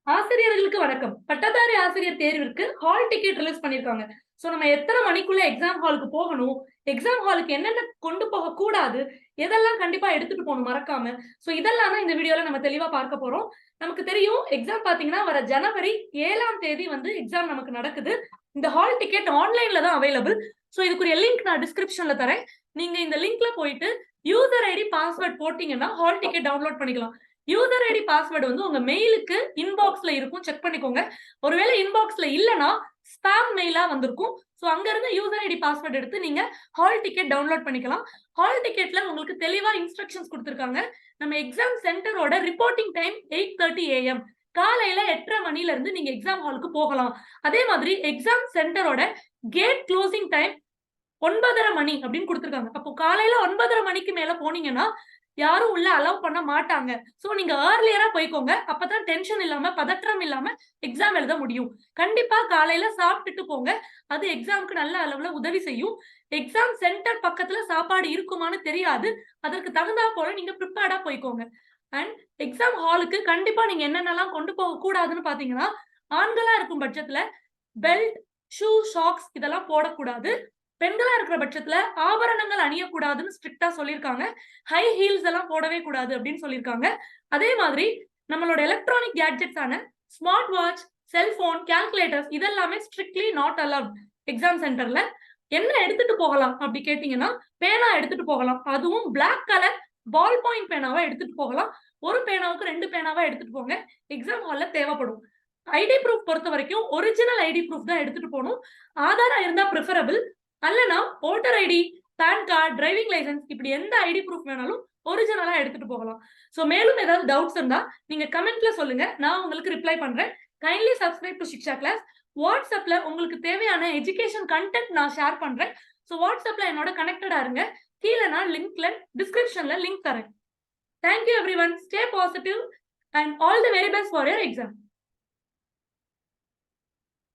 ஆசிரியர்களுக்கு வணக்கம். பட்டதாரி ஆசிரியர் தேர்விற்கு ஹால் டிக்கெட் ரிலீஸ் பண்ணியிருக்காங்க. சோ நம்ம எத்தன மணிக்குள்ள எக்ஸாம் ஹாலுக்கு போகணும்? எக்ஸாம் ஹாலுக்கு என்னென்ன கொண்டு போகக் கூடாது? எதெல்லாம் கண்டிப்பா எடுத்துட்டு போணும் மறக்காம. சோ இதெல்லாம் தான் இந்த வீடியோல நம்ம தெளிவா பார்க்க போறோம். நமக்கு தெரியும் எக்ஸாம் பார்த்தீங்கன்னா, வர ஜனவரி 7ஆம் தேதி வந்து எக்ஸாம் நமக்கு நடக்குது. இந்த ஹால் டிக்கெட் ஆன்லைன்ல தான் அவைலபிள். சோ இதுக்குரிய லிங்க் நான் டிஸ்கிரிப்ஷன்ல தரேன். நீங்க இந்த லிங்க்ல போயிட்டு யூசர் ஐடி, பாஸ்வேர்ட் போட்டீங்கன்னா ஹால் டிக்கெட் டவுன்லோட் பண்ணிக்கலாம். யூசர் ஐடி பாஸ்வேர்டு வந்து உங்க மெயிலுக்கு இன்பாக்ஸ்ல இருக்கும். செக் பண்ணிக்கோங்க. ஒருவேளை இன்பாக்ஸ்ல இல்லன்னா, ஸ்பாம் மெயிலா வந்திருக்கும். சோ அங்க இருந்து யூசர் ஐடி பாஸ்வேர்ட் எடுத்து நீங்க ஹால் டிக்கெட் டவுன்லோட் பண்ணிக்கலாம். ஹால் டிக்கெட்ல உங்களுக்கு தெளிவா இன்ஸ்ட்ரக்ஷன்ஸ் குடுத்திருக்காங்க. நம்ம எக்ஸாம் சென்டரோட ரிப்போர்ட்டிங் டைம் 8:30 AM. காலையில 8:30 மணில இருந்து நீங்க எக்ஸாம் ஹாலுக்கு போகலாம். அதே மாதிரி எக்ஸாம் சென்டரோட கேட் குளோசிங் டைம் 9:30 மணி அப்படின்னு குடுத்திருக்காங்க. அப்போ காலையில 9:30 மணிக்கு மேல போனீங்கன்னா, யாரும் உள்ள அலோவ் பண்ண மாட்டாங்க. சோ நீங்க ஏர்லியரா போய்க்கோங்க. அப்பதான் டென்ஷன் இல்லாம, பதற்றம் இல்லாம எக்ஸாம் எழுத முடியும். கண்டிப்பா காலையில சாப்பிட்டுட்டு போங்க. அது எக்ஸாம்க்கு நல்ல அளவுல உதவி செய்யும். எக்ஸாம் சென்டர் பக்கத்துல சாப்பாடு இருக்குமான்னு தெரியாது. அதற்கு தகுந்தா போல நீங்க பிரிப்பேர்டா போய்க்கோங்க. அண்ட் எக்ஸாம் ஹாலுக்கு கண்டிப்பா நீங்க என்னென்னலாம் கொண்டு போகக் கூடாதுன்னு பார்த்தீங்கன்னா, ஆண்களா இருக்கும் பட்சத்துல பெல்ட், ஷூ, சாக்ஸ் இதெல்லாம் போடக்கூடாது. பெண்களா இருக்கிற பட்சத்துல ஆபரணங்கள் அணியக்கூடாதுன்னு ஸ்ட்ரிக்ட்டா சொல்லியிருக்காங்க. ஹை ஹீல்ஸ் எல்லாம் போடவே கூடாது அப்படின்னு சொல்லியிருக்காங்க. அதே மாதிரி நம்மளோட எலக்ட்ரானிக் கேட்ஜெட்ஸ் ஆன ஸ்மார்ட் வாட்ச், செல்போன், கால்குலேட்டர்ஸ் இதெல்லாமே ஸ்ட்ரிக்ட்லி நாட் அலவுட் எக்ஸாம் சென்டர்ல. என்ன எடுத்துட்டு போகலாம் அப்படி கேட்டீங்கன்னா, பேனா எடுத்துட்டு போகலாம். அதுவும் பிளாக் கலர் பால் பாயிண்ட் பேனாவா எடுத்துட்டு போகலாம். ஒரு பேனாவுக்கு 2 பேனாவா எடுத்துட்டு போங்க. எக்ஸாம் ஹால்ல தேவைப்படும். ஐடி ப்ரூஃப் பொறுத்தவரைக்கும் ஒரிஜினல் ஐடி ப்ரூஃப் தான் எடுத்துட்டு போணும். ஆதாரா இருந்தா பிரிஃபரபிள். அல்லனா voter ID, PAN card, driving licence இப்படி எந்த ஐடி ப்ரூஃப் வேணாலும் ஒரிஜினலா எடுத்துட்டு போகலாம். சோ மேலும் ஏதாவது டவுட்ஸ் இருந்தா நீங்க கமெண்ட்ல சொல்லுங்க. நான் உங்களுக்கு ரிப்ளை பண்றேன். கைண்ட்லி சப்ஸ்கிரைப் டூ சிக்ஷா கிளாஸ். வாட்ஸ்அப்ல உங்களுக்கு தேவையான எஜுகேஷன் கன்டென்ட் நான் ஷேர் பண்றேன். சோ வாட்ஸ்அப்ல என்னோட கனெக்டடா இருங்க. கீழ நான் டிஸ்கிரிப்ஷன்ல லிங்க் தரேன். Thank you everyone. Stay positive and all the very best for your exam.